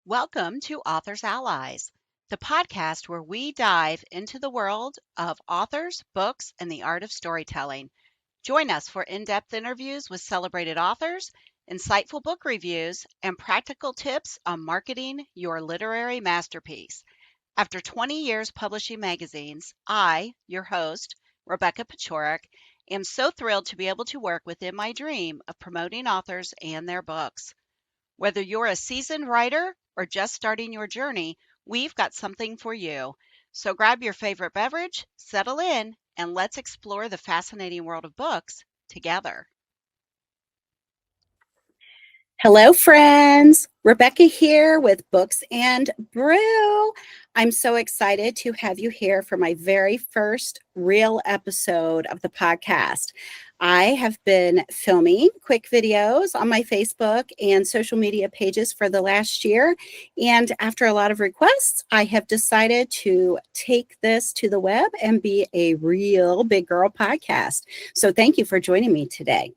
Welcome to Authors Allies, the podcast where we dive into the world of authors, books, and the art of storytelling. Join us for in depth interviews with celebrated authors, insightful book reviews, and practical tips on marketing your literary masterpiece. After 20 years publishing magazines, I, your host, Rebecca Paciorek, am so thrilled to be able to work within my dream of promoting authors and their books. Whether you're a seasoned writer or just starting your journey, we've got something for you. So grab your favorite beverage, settle in, and let's explore the fascinating world of books together. Hello, friends. Rebecca here with Books and Brew. I'm so excited to have you here for my very first real episode of the podcast. I have been filming quick videos on my Facebook and social media pages for the last year. And after a lot of requests, I have decided to take this to the web and be a real big girl podcast. So thank you for joining me today.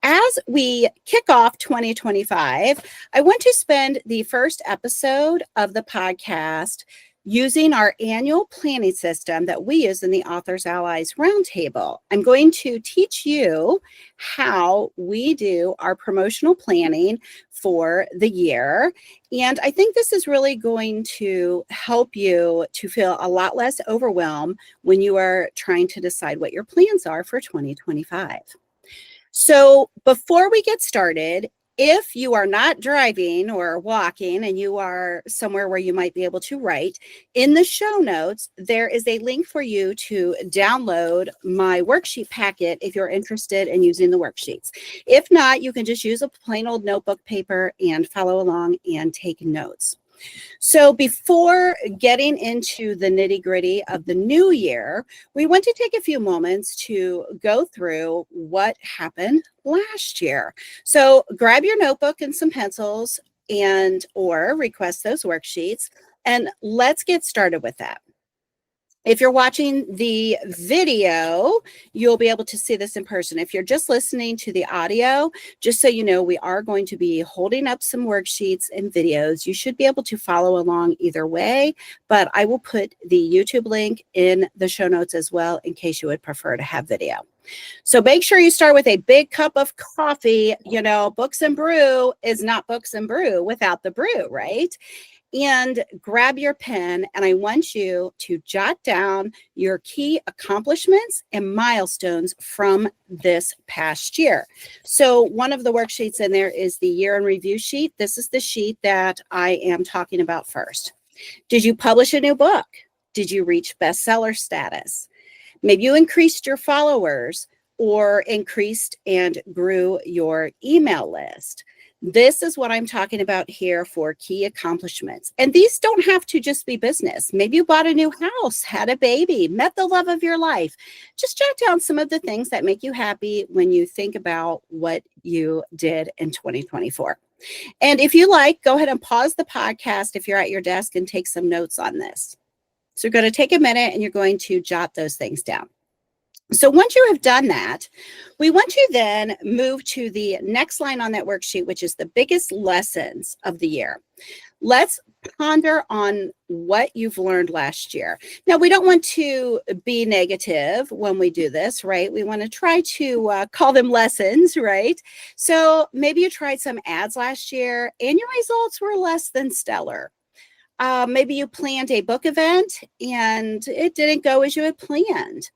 As we kick off 2025, I want to spend the first episode of the podcast using our annual planning system that we use in the Authors Allies Roundtable. I'm going to teach you how we do our promotional planning for the year. And I think this is really going to help you to feel a lot less overwhelmed when you are trying to decide what your plans are for 2025. So before we get started, if you are not driving or walking and you are somewhere where you might be able to write, in the show notes, there is a link for you to download my worksheet packet if you're interested in using the worksheets. If not, you can just use a plain old notebook paper and follow along and take notes. So before getting into the nitty-gritty of the new year, we want to take a few moments to go through what happened last year. So grab your notebook and some pencils or request those worksheets, and let's get started with that. If you're watching the video, you'll be able to see this in person. If you're just listening to the audio, just so you know, we are going to be holding up some worksheets and videos. You should be able to follow along either way, but I will put the YouTube link in the show notes as well in case you would prefer to have video. So make sure you start with a big cup of coffee. You know, Books and Brew is not Books and Brew without the brew, right? And grab your pen, and I want you to jot down your key accomplishments and milestones from this past year. So one of the worksheets in there is the year in review sheet. This is the sheet that I am talking about first. Did you publish a new book? Did you reach bestseller status? Maybe you increased your followers or increased and grew your email list. This is what I'm talking about here for key accomplishments. And these don't have to just be business. Maybe you bought a new house, had a baby, met the love of your life. Just jot down some of the things that make you happy when you think about what you did in 2024. And if you like, go ahead and pause the podcast if you're at your desk and take some notes on this. So you're going to take a minute and you're going to jot those things down. So once you have done that, we want to then move to the next line on that worksheet, which is the biggest lessons of the year. Let's ponder on what you've learned last year. Now, we don't want to be negative when we do this, right? We want to try to call them lessons, right? So maybe you tried some ads last year and your results were less than stellar. Maybe you planned a book event and it didn't go as you had planned.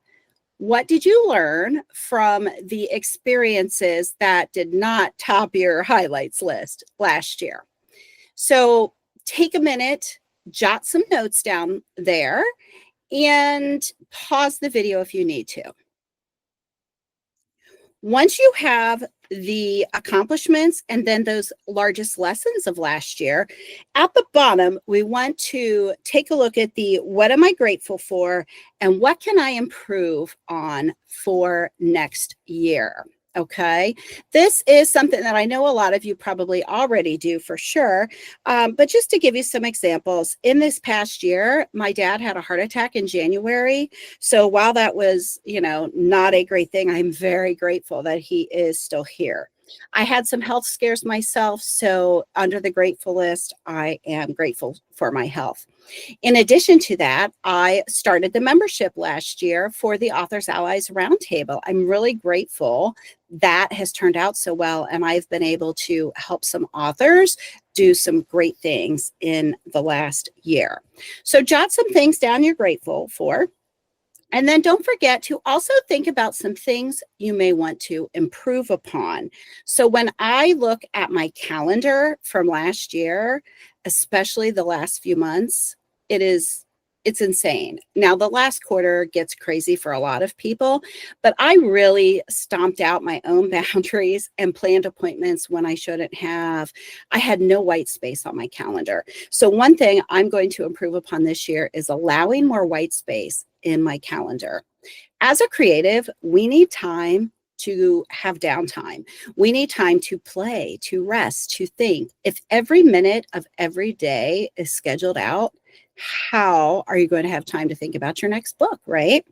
What did you learn from the experiences that did not top your highlights list last year? So take a minute, jot some notes down there, and pause the video if you need to. Once you have the accomplishments and then those largest lessons of last year, at the bottom, we want to take a look at the what am I grateful for and what can I improve on for next year. Okay, this is something that I know a lot of you probably already do for sure. But just to give you some examples, in this past year, my dad had a heart attack in January. So while that was, not a great thing, I'm very grateful that he is still here. I had some health scares myself, so under the grateful list, I am grateful for my health. In addition to that, I started the membership last year for the Authors Allies Roundtable. I'm really grateful that has turned out so well, and I've been able to help some authors do some great things in the last year. So jot some things down you're grateful for. And then don't forget to also think about some things you may want to improve upon. So when I look at my calendar from last year, especially the last few months, it's insane. Now the last quarter gets crazy for a lot of people, but I really stomped out my own boundaries and planned appointments when I shouldn't have. I had no white space on my calendar. So one thing I'm going to improve upon this year is allowing more white space in my calendar. As a creative, we need time to have downtime. We need time to play, to rest, to think. If every minute of every day is scheduled out, how are you going to have time to think about your next book, right?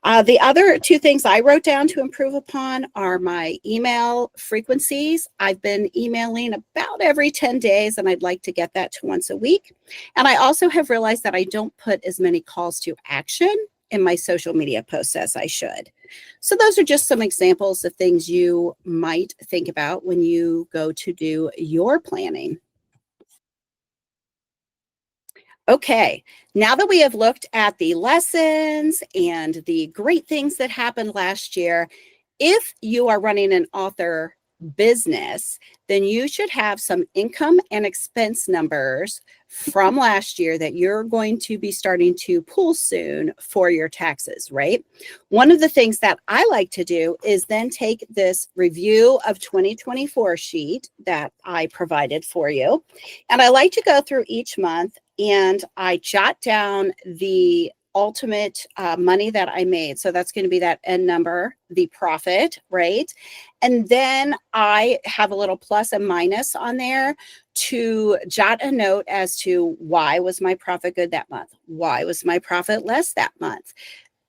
The other two things I wrote down to improve upon are my email frequencies. I've been emailing about every 10 days, and I'd like to get that to once a week. And I also have realized that I don't put as many calls to action in my social media posts as I should. So those are just some examples of things you might think about when you go to do your planning. Okay, now that we have looked at the lessons and the great things that happened last year, if you are running an author business, then you should have some income and expense numbers from last year that you're going to be starting to pull soon for your taxes, right? One of the things that I like to do is then take this review of 2024 sheet that I provided for you, and I like to go through each month and I jot down the ultimate money that I made. So that's going to be that end number, the profit, right? And then I have a little plus and minus on there to jot a note as to why was my profit good that month? Why was my profit less that month?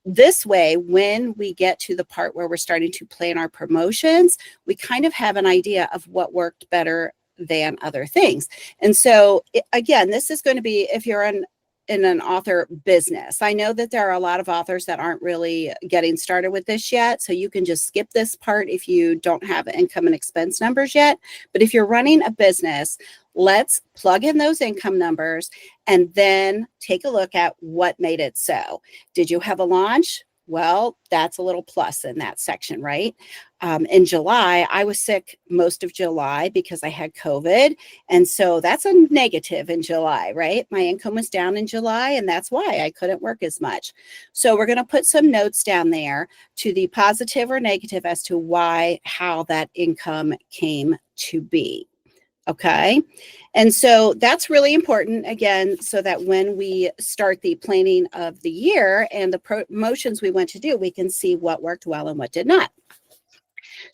This way, when we get to the part where we're starting to plan our promotions, we kind of have an idea of what worked better than other things. And so again, this is going to be if you're in an author business. I know that there are a lot of authors that aren't really getting started with this yet, so you can just skip this part if you don't have income and expense numbers yet. But if you're running a business, let's plug in those income numbers and then take a look at what made it so. Did you have a launch? Well, that's a little plus in that section, right? In July, I was sick most of July because I had COVID. And so that's a negative in July, right? My income was down in July, and that's why I couldn't work as much. So we're going to put some notes down there to the positive or negative as to why, how that income came to be. Okay. And so that's really important, again, so that when we start the planning of the year and the promotions we want to do, we can see what worked well and what did not.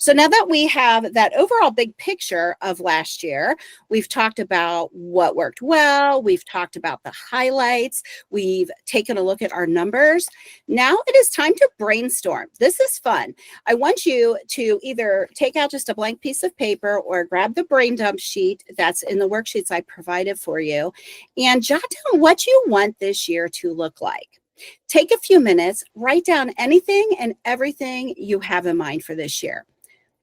So now that we have that overall big picture of last year, we've talked about what worked well, we've talked about the highlights, we've taken a look at our numbers. Now it is time to brainstorm. This is fun. I want you to either take out just a blank piece of paper or grab the brain dump sheet that's in the worksheets I provided for you and jot down what you want this year to look like. Take a few minutes, write down anything and everything you have in mind for this year.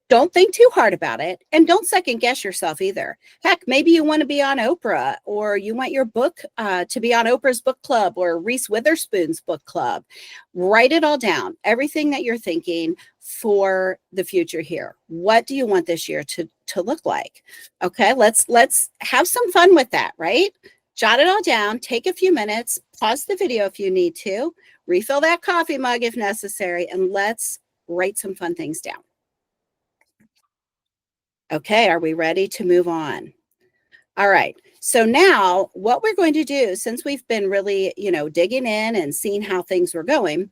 Don't think too hard about it, and don't second guess yourself either. Heck, maybe you want to be on Oprah, or you want your book to be on Oprah's book club or Reese Witherspoon's book club. Write it all down, everything that you're thinking for the future here. What do you want this year to look like? Okay, let's have some fun with that, right? Jot it all down, take a few minutes, pause the video if you need to, refill that coffee mug if necessary, and let's write some fun things down. Okay, are we ready to move on? All right. So now what we're going to do, since we've been really, digging in and seeing how things were going,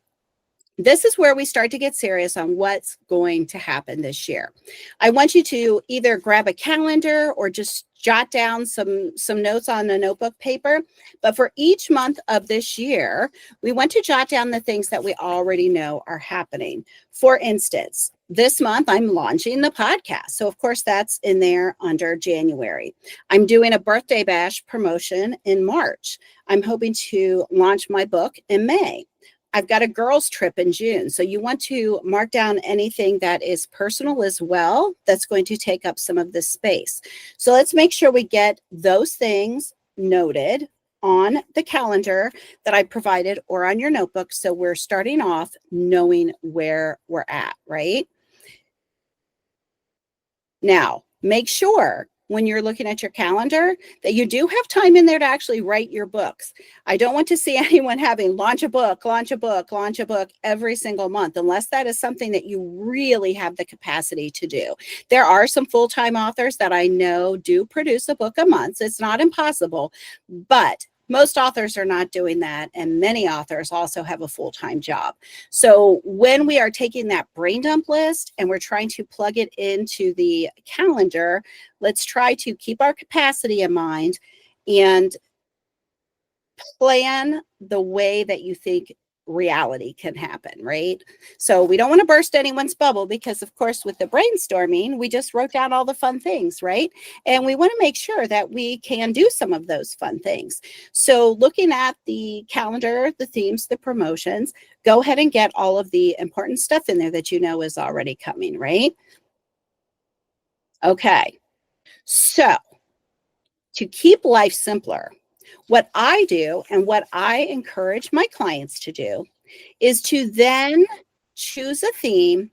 this is where we start to get serious on what's going to happen this year. I want you to either grab a calendar or just jot down some notes on a notebook paper. But for each month of this year, we want to jot down the things that we already know are happening. For instance, this month I'm launching the podcast. So of course that's in there under January. I'm doing a birthday bash promotion in March. I'm hoping to launch my book in May. I've got a girls trip in June. So you want to mark down anything that is personal as well that's going to take up some of this space. So let's make sure we get those things noted on the calendar that I provided or on your notebook. So we're starting off knowing where we're at, right? Now, make sure when you're looking at your calendar that you do have time in there to actually write your books. I don't want to see anyone having launch a book every single month, unless that is something that you really have the capacity to do. There are some full-time authors that I know do produce a book a month. So it's not impossible, but most authors are not doing that, and many authors also have a full-time job. So when we are taking that brain dump list and we're trying to plug it into the calendar, let's try to keep our capacity in mind and plan the way that you think reality can happen, right? So we don't want to burst anyone's bubble because, of course, with the brainstorming, we just wrote down all the fun things, right? And we want to make sure that we can do some of those fun things. So looking at the calendar, the themes, the promotions, go ahead and get all of the important stuff in there that you know is already coming, right? Okay. So to keep life simpler, what I do and what I encourage my clients to do is to then choose a theme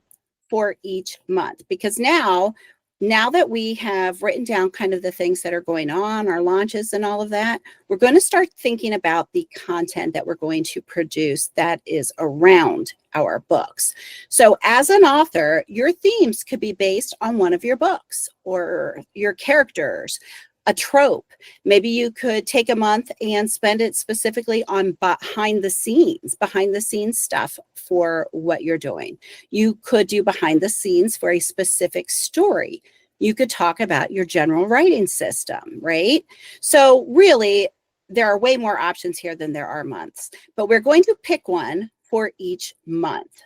for each month, because now that we have written down kind of the things that are going on, our launches and all of that, we're going to start thinking about the content that we're going to produce that is around our books. So as an author, your themes could be based on one of your books or your characters, a trope. Maybe you could take a month and spend it specifically on behind the scenes stuff for what you're doing. You could do behind the scenes for a specific story. You could talk about your general writing system, right? So really, there are way more options here than there are months, but we're going to pick one for each month.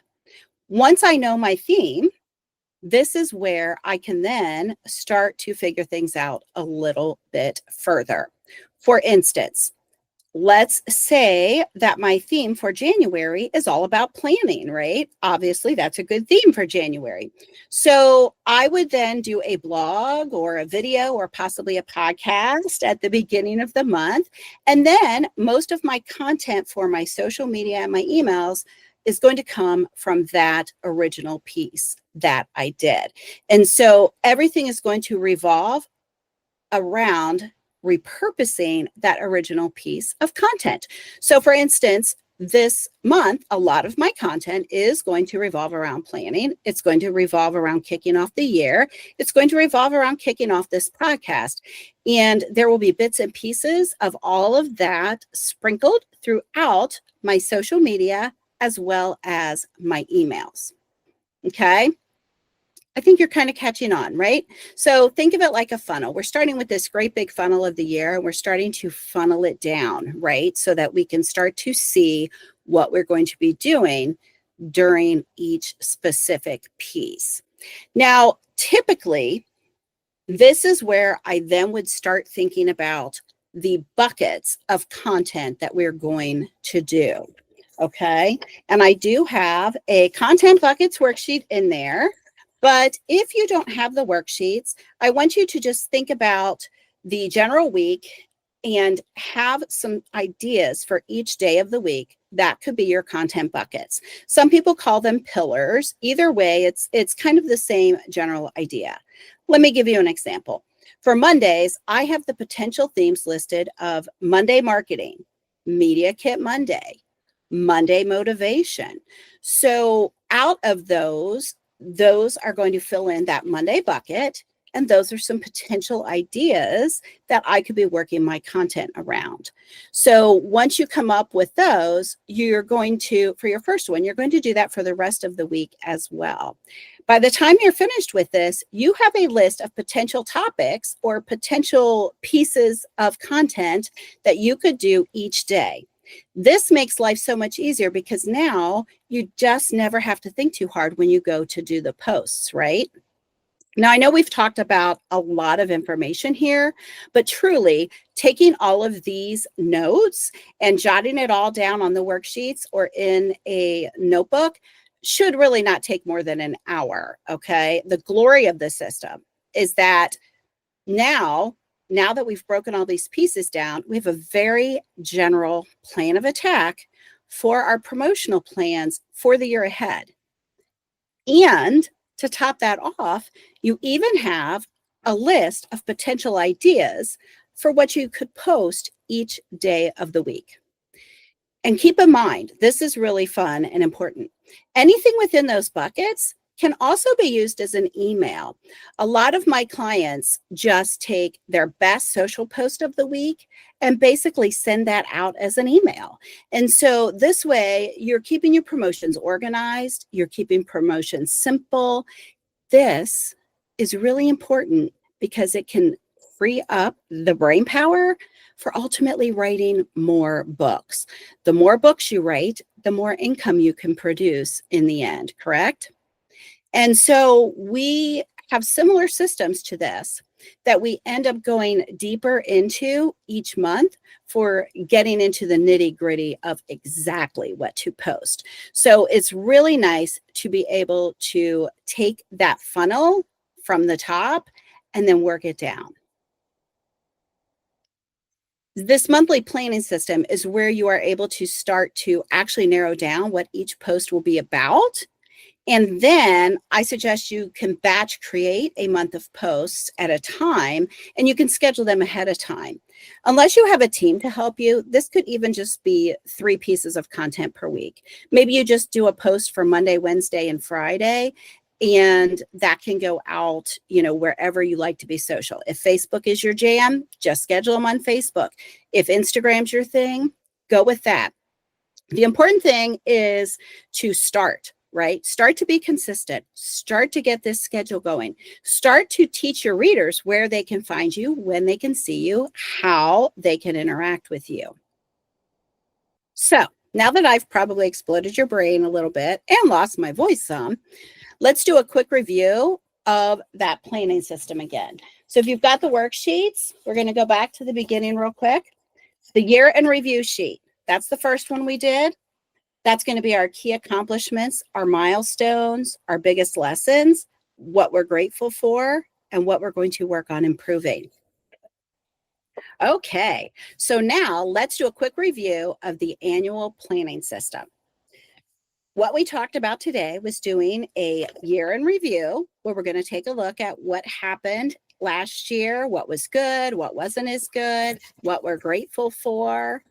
Once I know my theme, this is where I can then start to figure things out a little bit further. For instance, let's say that my theme for January is all about planning, right? Obviously, that's a good theme for January. So I would then do a blog or a video or possibly a podcast at the beginning of the month. And then most of my content for my social media and my emails is going to come from that original piece that I did. And so everything is going to revolve around repurposing that original piece of content. So for instance, this month, a lot of my content is going to revolve around planning. It's going to revolve around kicking off the year. It's going to revolve around kicking off this podcast. And there will be bits and pieces of all of that sprinkled throughout my social media as well as my emails. Okay. I think you're kind of catching on, right? So think of it like a funnel. We're starting with this great big funnel of the year, and we're starting to funnel it down, right? So that we can start to see what we're going to be doing during each specific piece. Now, typically, this is where I then would start thinking about the buckets of content that we're going to do. Okay. And I do have a content buckets worksheet in there. But if you don't have the worksheets, I want you to just think about the general week and have some ideas for each day of the week. That could be your content buckets. Some people call them pillars. Either way, it's kind of the same general idea. Let me give you an example. For Mondays, I have the potential themes listed of Monday marketing, Media Kit Monday, Monday motivation. So out of those are going to fill in that Monday bucket. And those are some potential ideas that I could be working my content around. So once you come up with those, you're going to, for your first one, you're going to do that for the rest of the week as well. By the time you're finished with this, you have a list of potential topics or potential pieces of content that you could do each day. This makes life so much easier because now you just never have to think too hard when you go to do the posts, right? Now, I know we've talked about a lot of information here, but truly taking all of these notes and jotting it all down on the worksheets or in a notebook should really not take more than an hour, okay? The glory of the system is that now that we've broken all these pieces down, we have a very general plan of attack for our promotional plans for the year ahead. And to top that off, you even have a list of potential ideas for what you could post each day of the week. And keep in mind, this is really fun and important. Anything within those buckets can also be used as an email. A lot of my clients just take their best social post of the week and basically send that out as an email. And so this way, you're keeping your promotions organized, you're keeping promotions simple. This is really important because it can free up the brain power for ultimately writing more books. The more books you write, the more income you can produce in the end, correct? And so we have similar systems to this that we end up going deeper into each month for getting into the nitty-gritty of exactly what to post. So it's really nice to be able to take that funnel from the top and then work it down. This monthly planning system is where you are able to start to actually narrow down what each post will be about. And then I suggest you can batch create a month of posts at a time, and you can schedule them ahead of time. Unless you have a team to help you, this could even just be 3 pieces of content per week. Maybe you just do a post for Monday, Wednesday, and Friday, and that can go out, wherever you like to be social. If Facebook is your jam, just schedule them on Facebook. If Instagram's your thing, go with that. The important thing is to start. Right? Start to be consistent. Start to get this schedule going. Start to teach your readers where they can find you, when they can see you, how they can interact with you. So now that I've probably exploded your brain a little bit and lost my voice some, let's do a quick review of that planning system again. So if you've got the worksheets, we're going to go back to the beginning real quick. The year in review sheet. That's the first one we did. That's going to be our key accomplishments, our milestones, our biggest lessons, what we're grateful for, and what we're going to work on improving. Okay, so now let's do a quick review of the annual planning system. What we talked about today was doing a year in review, where we're going to take a look at what happened last year, what was good, what wasn't as good, what we're grateful for,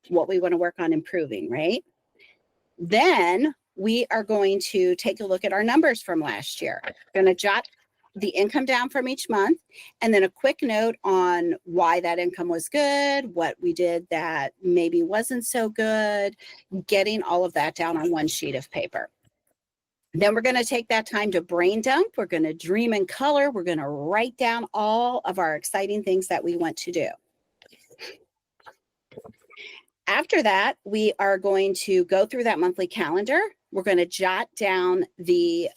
what we want to work on improving, right? Then we are going to take a look at our numbers from last year. We're going to jot the income down from each month, and then a quick note on why that income was good, what we did that maybe wasn't so good, getting all of that down on one sheet of paper. Then we're going to take that time to brain dump. We're going to dream in color. We're going to write down all of our exciting things that we want to do. After that, we are going to go through that monthly calendar. We're going to jot down the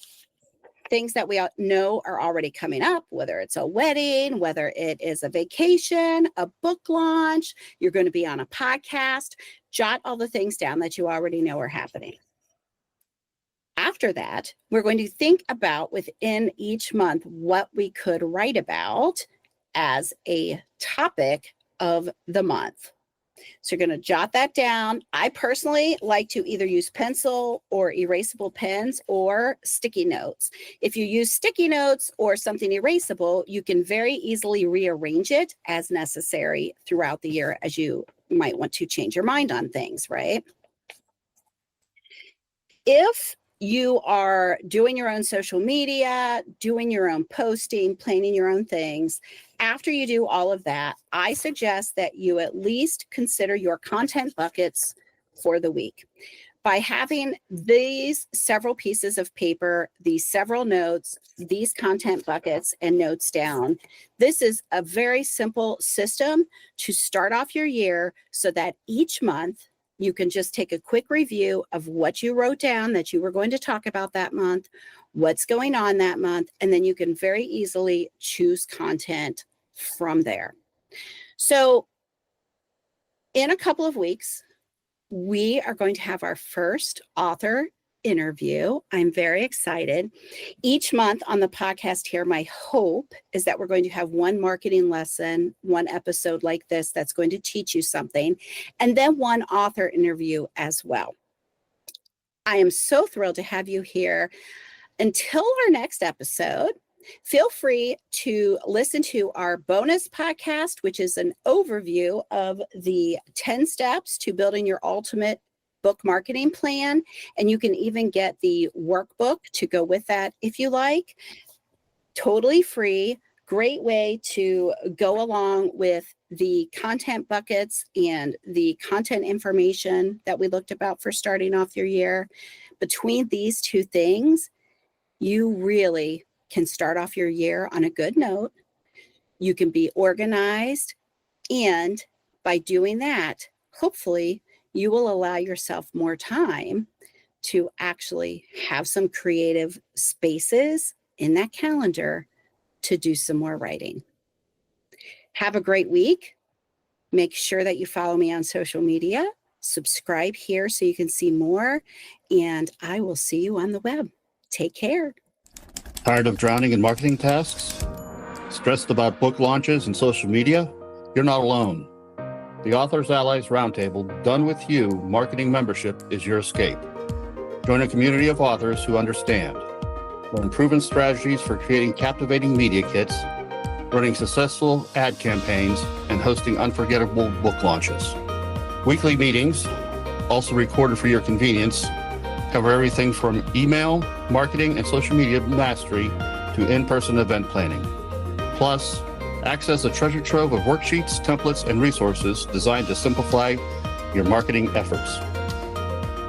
things that we know are already coming up, whether it's a wedding, whether it is a vacation, a book launch, you're going to be on a podcast. Jot all the things down that you already know are happening. After that, we're going to think about within each month what we could write about as a topic of the month. So you're going to jot that down. I personally like to either use pencil or erasable pens or sticky notes. If you use sticky notes or something erasable, you can very easily rearrange it as necessary throughout the year, as you might want to change your mind on things, right? If you are doing your own social media, doing your own posting, planning your own things, after you do all of that, I suggest that you at least consider your content buckets for the week. By having these several pieces of paper, these several notes, these content buckets and notes down, this is a very simple system to start off your year so that each month You can just take a quick review of what you wrote down that you were going to talk about that month, what's going on that month, and then you can very easily choose content from there. So in a couple of weeks, we are going to have our first author interview. I'm very excited. Each month on the podcast here, my hope is that we're going to have one marketing lesson, one episode like this that's going to teach you something, and then one author interview as well. I am so thrilled to have you here. Until our next episode, feel free to listen to our bonus podcast, which is an overview of the 10 steps to building your ultimate book marketing plan. And you can even get the workbook to go with that if you like. Totally free. Great way to go along with the content buckets and the content information that we looked about for starting off your year. Between these two things, you really can start off your year on a good note. You can be organized, and by doing that, hopefully you will allow yourself more time to actually have some creative spaces in that calendar to do some more writing. Have a great week. Make sure that you follow me on social media. Subscribe here so you can see more, and I will see you on the web. Take care. Tired of drowning in marketing tasks? Stressed about book launches and social media? You're not alone. The Authors Allies Roundtable Done With You marketing membership is your escape. Join a community of authors who understand. Learn proven strategies for creating captivating media kits, running successful ad campaigns, and hosting unforgettable book launches. Weekly meetings, also recorded for your convenience, cover everything from email, marketing, and social media mastery to in-person event planning. Plus, access a treasure trove of worksheets, templates, and resources designed to simplify your marketing efforts.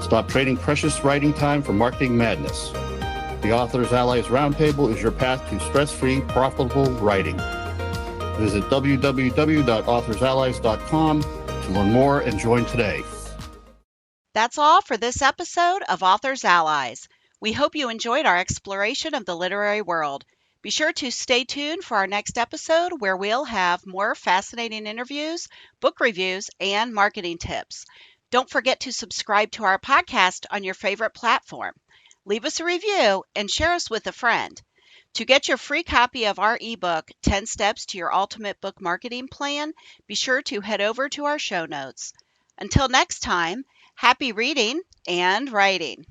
Stop trading precious writing time for marketing madness. The Authors Allies Roundtable is your path to stress-free, profitable writing. Visit www.authorsallies.com to learn more and join today. That's all for this episode of Authors Allies. We hope you enjoyed our exploration of the literary world. Be sure to stay tuned for our next episode where we'll have more fascinating interviews, book reviews, and marketing tips. Don't forget to subscribe to our podcast on your favorite platform. Leave us a review and share us with a friend. To get your free copy of our ebook, 10 Steps to Your Ultimate Book Marketing Plan, be sure to head over to our show notes. Until next time, happy reading and writing.